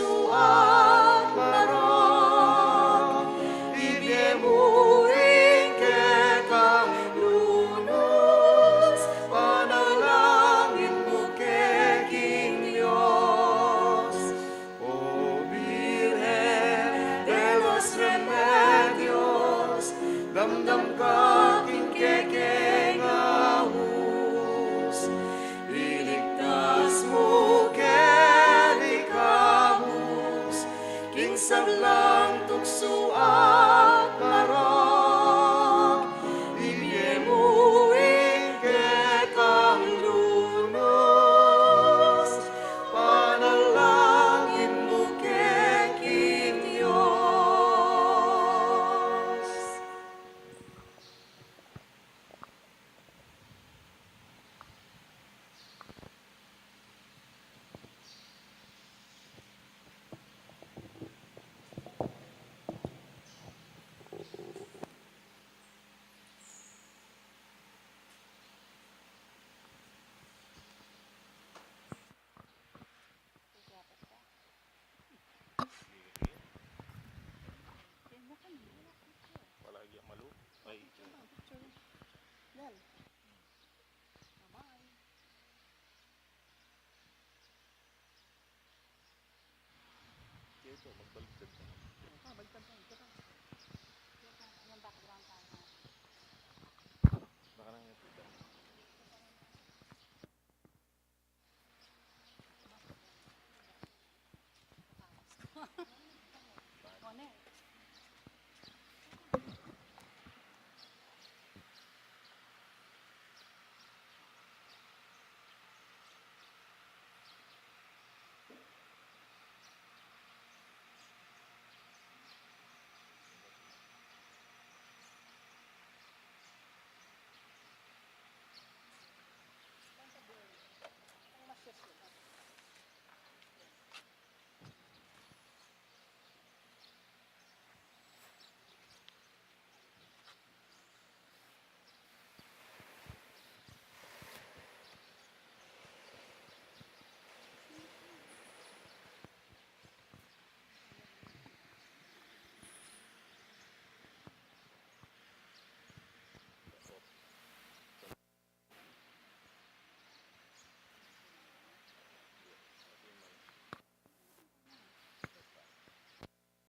tukso at marang, ibiyemuing kekang lunos, panalangin mo keking Diyos. O Virgen de los Remedios, damdam ka king kekeng ahus, iligtas mo kelikabus, king sablang tukso at marang, ibiyemuing kekang lunos, panalangin mo keking Diyos.